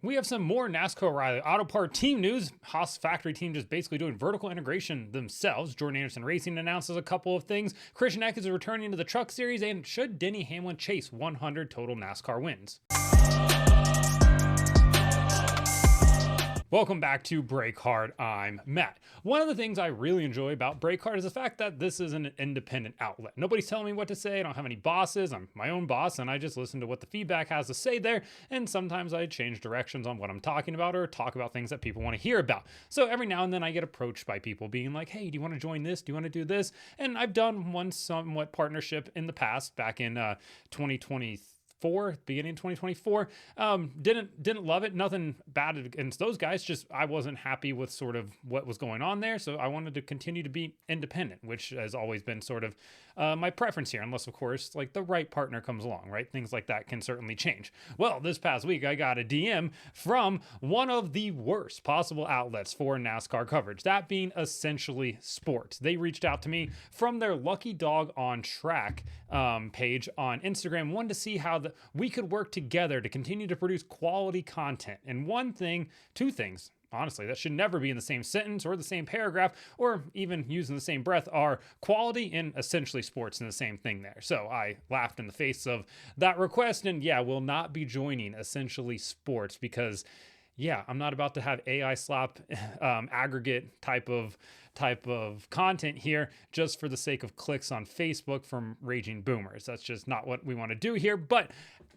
We have some more NASCAR O'Reilly Auto Part team news. Haas factory team just basically doing vertical integration themselves. Jordan Anderson Racing announces a couple of things. Christian Eckes is returning to the Truck Series, and should Denny Hamlin chase 100 total NASCAR wins? Welcome back to Brake Hard. I'm Matt. One of the things I really enjoy about Brake Hard is the fact that this is an independent outlet. Nobody's telling me what to say. I don't have any bosses. I'm my own boss, and I just listen to what the feedback has to say there. And sometimes I change directions on what I'm talking about or talk about things that people want to hear about. So every now and then I get approached by people being like, hey, do you want to join this? Do you want to do this? And I've done one somewhat partnership in the past, back in 2023. Beginning of 2024. Didn't love it. Nothing bad against those guys. Just I wasn't happy with sort of what was going on there. So I wanted to continue to be independent, which has always been sort of my preference here, unless of course like the right partner comes along, right? Things like that can certainly change. Well, this past week I got a DM from one of the worst possible outlets for NASCAR coverage, that being Essentially Sports. They reached out to me from their Lucky Dog on Track page on Instagram, wanted to see how we could work together to continue to produce quality content. And two things, honestly, that should never be in the same sentence or the same paragraph or even used in the same breath, are quality and Essentially Sports in the same thing there. So I laughed in the face of that request, and yeah, will not be joining Essentially Sports because I'm not about to have AI slap aggregate type of content here just for the sake of clicks on Facebook from raging boomers. That's just not what we want to do here, but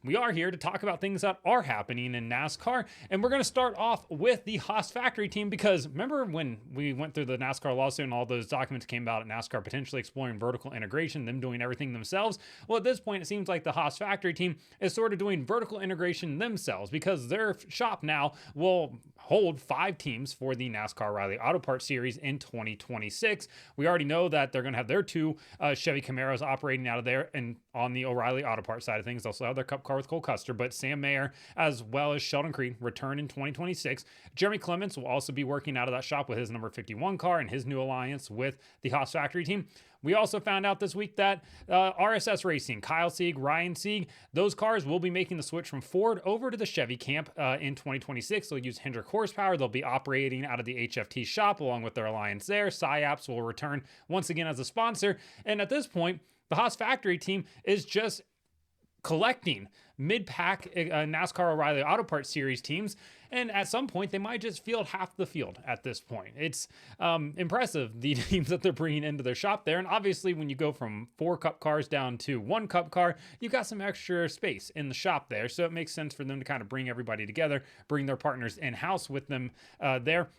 we are here to talk about things that are happening in NASCAR. And we're going to start off with the Haas factory team, because remember when we went through the NASCAR lawsuit and all those documents came out at NASCAR potentially exploring vertical integration, them doing everything themselves? Well, at this point, it seems like the Haas factory team is sort of doing vertical integration themselves, because their shop now will hold 5 teams for the NASCAR O'Reilly Auto Parts Series in 2026. We already know that they're going to have their 2 Chevy Camaros operating out of there, and on the O'Reilly Auto Parts side of things, they'll also have their Cup car with Cole Custer, but Sam Mayer as well as Sheldon Creed return in 2026. Jeremy Clements will also be working out of that shop with his number 51 car and his new alliance with the Haas factory team. We also found out this week that RSS Racing, Kyle Sieg, Ryan Sieg, those cars will be making the switch from Ford over to the Chevy camp in 2026. They'll use Hendrick horsepower. They'll be operating out of the HFT shop along with their alliance there. SciAps will return once again as a sponsor. And at this point, the Haas factory team is just collecting mid-pack NASCAR O'Reilly Auto Parts Series teams, and at some point they might just field half the field at this point. It's impressive, the teams that they're bringing into their shop there, and obviously when you go from 4 Cup cars down to 1 Cup car, you've got some extra space in the shop there, so it makes sense for them to kind of bring everybody together, bring their partners in-house with them there.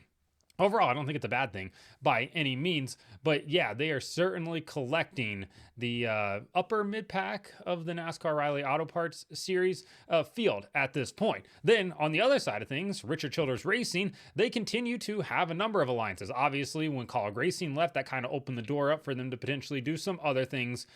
Overall, I don't think it's a bad thing by any means, but yeah, they are certainly collecting the upper mid-pack of the NASCAR O'Reilly Auto Parts Series field at this point. Then, on the other side of things, Richard Childress Racing, they continue to have a number of alliances. Obviously, when Colleague Racing left, that kind of opened the door up for them to potentially do some other things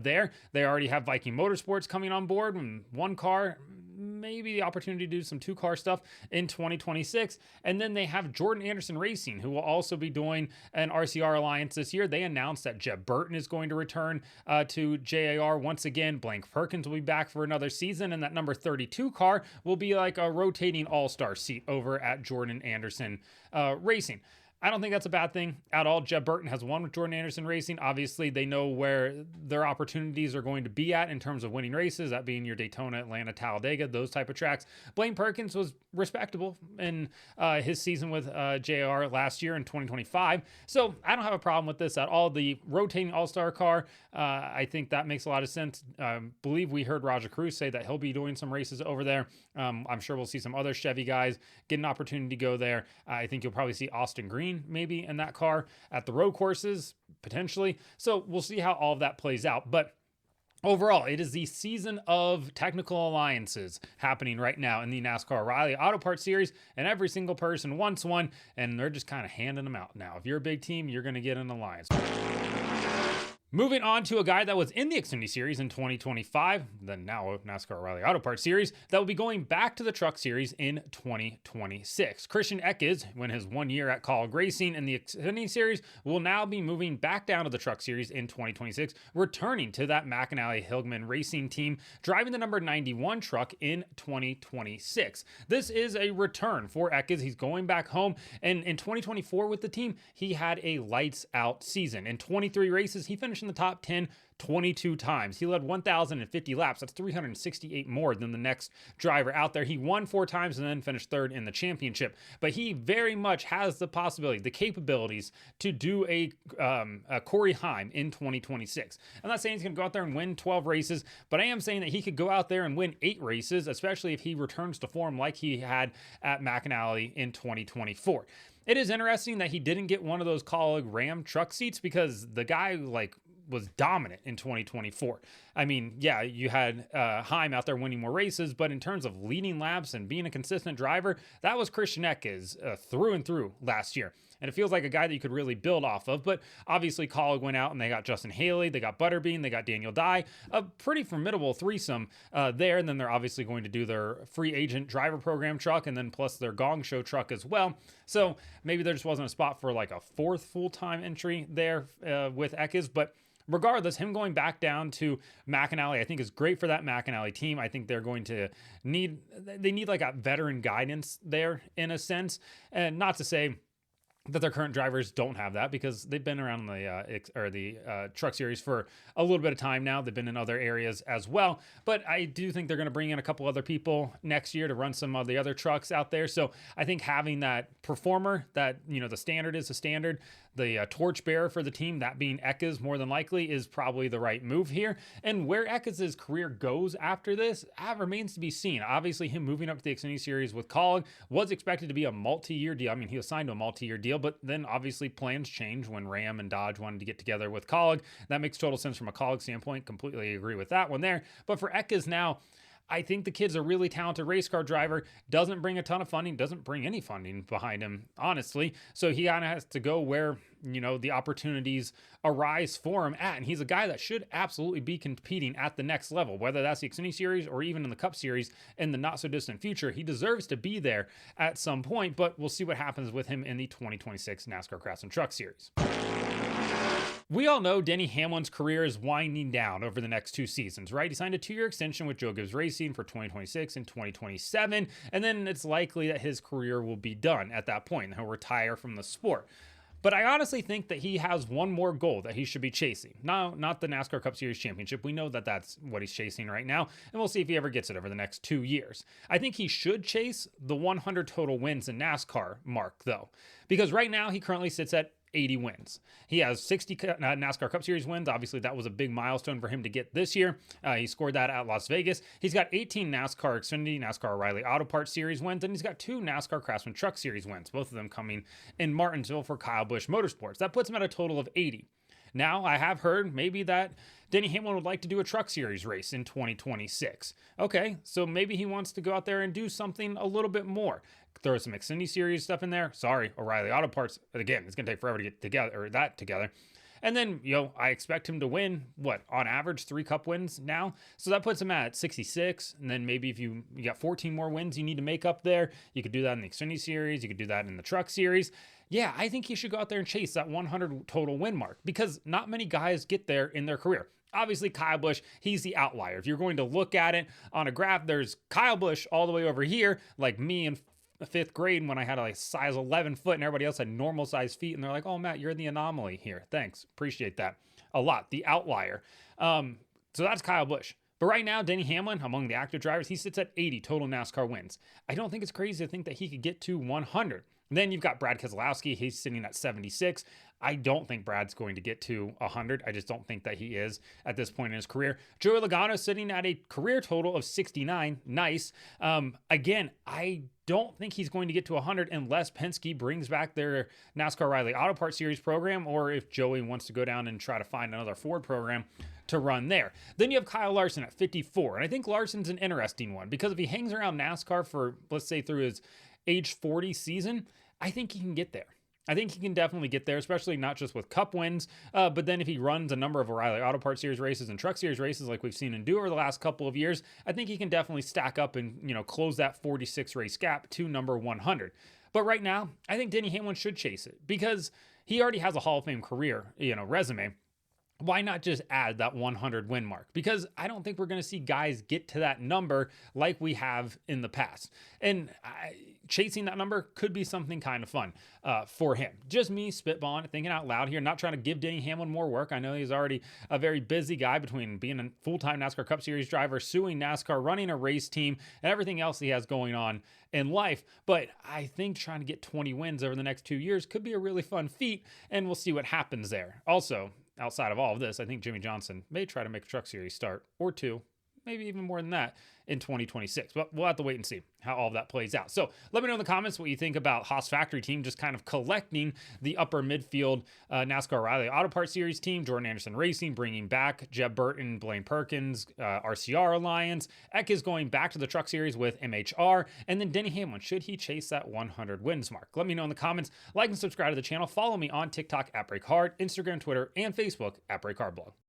there. They already have Viking Motorsports coming on board, and 1 car, maybe the opportunity to do some 2-car stuff in 2026. And then they have Jordan Anderson Racing, who will also be doing an RCR alliance this year. They announced that Jeb Burton is going to return to JAR once again. Blank Perkins will be back for another season, and that number 32 car will be like a rotating all-star seat over at Jordan Anderson Racing. I don't think that's a bad thing at all. Jeb Burton has won with Jordan Anderson Racing. Obviously, they know where their opportunities are going to be at in terms of winning races, that being your Daytona, Atlanta, Talladega, those type of tracks. Blaine Perkins was respectable in his season with JR last year in 2025. So I don't have a problem with this at all. The rotating all-star car, I think that makes a lot of sense. Believe we heard Roger Cruz say that he'll be doing some races over there. I'm sure we'll see some other Chevy guys get an opportunity to go there. I think you'll probably see Austin Green maybe in that car at the road courses, potentially. So we'll see how all of that plays out. But overall, it is the season of technical alliances happening right now in the NASCAR O'Reilly Auto Parts Series, and every single person wants one, and they're just kind of handing them out now. If you're a big team, you're going to get an alliance. Moving on to a guy that was in the Xfinity Series in 2025, the now NASCAR O'Reilly Auto Parts Series, that will be going back to the Truck Series in 2026. Christian Eckes, when his 1 year at Kaulig Racing in the Xfinity Series, will now be moving back down to the Truck Series in 2026, returning to that McAnally Hillman Racing team, driving the number 91 truck in 2026. This is a return for Eckes. He's going back home, and in 2024 with the team, he had a lights out season. In 23 races, he finished in the top 10 22 times. He led 1,050 laps. That's 368 more than the next driver out there. He won 4 times and then finished third in the championship. But he very much has the possibility, the capabilities to do a Corey Heim in 2026. I'm not saying he's going to go out there and win 12 races, but I am saying that he could go out there and win 8 races, especially if he returns to form like he had at McAnally in 2024. It is interesting that he didn't get one of those Kaulig Ram truck seats because the guy was dominant in 2024. I mean, yeah, you had Heim out there winning more races, but in terms of leading laps and being a consistent driver, that was Christian Eckes through and through last year. And it feels like a guy that you could really build off of. But obviously, Kaulig went out and they got Justin Haley, they got Butterbean, they got Daniel Dye, a pretty formidable threesome there. And then they're obviously going to do their free agent driver program truck and then plus their Gong Show truck as well. So maybe there just wasn't a spot for like a 4th full-time entry there with Eckes. But regardless, him going back down to McAnally, I think is great for that McAnally team. I think they're going to need like a veteran guidance there in a sense. And not to say that their current drivers don't have that because they've been around the Truck Series for a little bit of time now. They've been in other areas as well, but I do think they're going to bring in a couple other people next year to run some of the other trucks out there. So I think having that performer that, the standard is the standard, the torchbearer for the team, that being Eckes more than likely, is probably the right move here. And where Eckes' career goes after this, remains to be seen. Obviously, him moving up to the Xfinity Series with Kaulig was expected to be a multi-year deal. I mean, he was signed to a multi-year deal, but then obviously plans changed when Ram and Dodge wanted to get together with Kaulig. That makes total sense from a Kaulig standpoint. Completely agree with that one there. But for Eckes now, I think the kid's a really talented race car driver, doesn't bring a ton of funding, doesn't bring any funding behind him, honestly. So he kind of has to go where, the opportunities arise for him at. And he's a guy that should absolutely be competing at the next level, whether that's the Xfinity Series or even in the Cup Series in the not so distant future. He deserves to be there at some point, but we'll see what happens with him in the 2026 NASCAR Craftsman Truck Series. We all know Denny Hamlin's career is winding down over the next 2 seasons, right? He signed a 2-year extension with Joe Gibbs Racing for 2026 and 2027, and then it's likely that his career will be done at that point. He'll retire from the sport. But I honestly think that he has one more goal that he should be chasing. No, not the NASCAR Cup Series championship. We know that that's what he's chasing right now, and we'll see if he ever gets it over the next 2 years. I think he should chase the 100 total wins in NASCAR mark, though, because right now he currently sits at 80 wins. He has 60 NASCAR Cup Series wins. Obviously, that was a big milestone for him to get this year. He scored that at Las Vegas. He's got 18 NASCAR Xfinity, NASCAR O'Reilly Auto Parts Series wins, and he's got 2 NASCAR Craftsman Truck Series wins, both of them coming in Martinsville for Kyle Busch Motorsports. That puts him at a total of 80. Now, I have heard maybe that Denny Hamlin would like to do a Truck Series race in 2026. Okay, so maybe he wants to go out there and do something a little bit more. Throw some Xfinity Series stuff in there. Sorry, O'Reilly Auto Parts. Again, it's going to take forever to get together. And then, I expect him to win, on average, 3 Cup wins now. So that puts him at 66. And then maybe if you got 14 more wins you need to make up there, you could do that in the Xfinity Series. You could do that in the Truck Series. Yeah, I think he should go out there and chase that 100 total win mark because not many guys get there in their career. Obviously, Kyle Busch, he's the outlier. If you're going to look at it on a graph, there's Kyle Busch all the way over here, like me in 5th grade when I had a size 11 foot and everybody else had normal size feet. And they're like, oh, Matt, you're the anomaly here. Thanks. Appreciate that a lot. The outlier. So that's Kyle Busch. But right now, Denny Hamlin, among the active drivers, he sits at 80 total NASCAR wins. I don't think it's crazy to think that he could get to 100. Then you've got Brad Keselowski. He's sitting at 76. I don't think Brad's going to get to 100. I just don't think that he is at this point in his career. Joey Logano sitting at a career total of 69. Nice. Again, I don't think he's going to get to 100 unless Penske brings back their NASCAR O'Reilly Auto Parts Series program, or if Joey wants to go down and try to find another Ford program to run there. Then you have Kyle Larson at 54. And I think Larson's an interesting one because if he hangs around NASCAR for, let's say, through his age 40 season, I think he can get there. I think he can definitely get there, especially not just with cup wins, but then if he runs a number of O'Reilly Auto Parts Series races and Truck Series races like we've seen him do over the last couple of years, I think he can definitely stack up and, close that 46 race gap to number 100. But right now, I think Denny Hamlin should chase it because he already has a Hall of Fame career, resume. Why not just add that 100 win mark? Because I don't think we're going to see guys get to that number like we have in the past. And chasing that number could be something kind of fun for him. Just me spitballing, thinking out loud here, not trying to give Denny Hamlin more work. I know he's already a very busy guy between being a full-time NASCAR Cup Series driver, suing NASCAR, running a race team, and everything else he has going on in life. But I think trying to get 20 wins over the next 2 years could be a really fun feat, and we'll see what happens there. Also, outside of all of this, I think Jimmy Johnson may try to make a Truck Series start or two, maybe even more than that in 2026. But we'll have to wait and see how all of that plays out. So let me know in the comments what you think about Haas factory team just kind of collecting the upper midfield NASCAR O'Reilly Auto Parts Series team, Jordan Anderson Racing, bringing back Jeb Burton, Blaine Perkins, RCR Alliance, Eckes going back to the Truck Series with MHR, and then Denny Hamlin, should he chase that 100 wins mark? Let me know in the comments. Like and subscribe to the channel. Follow me on TikTok at BreakHard, Instagram, Twitter, and Facebook at BreakHardBlog.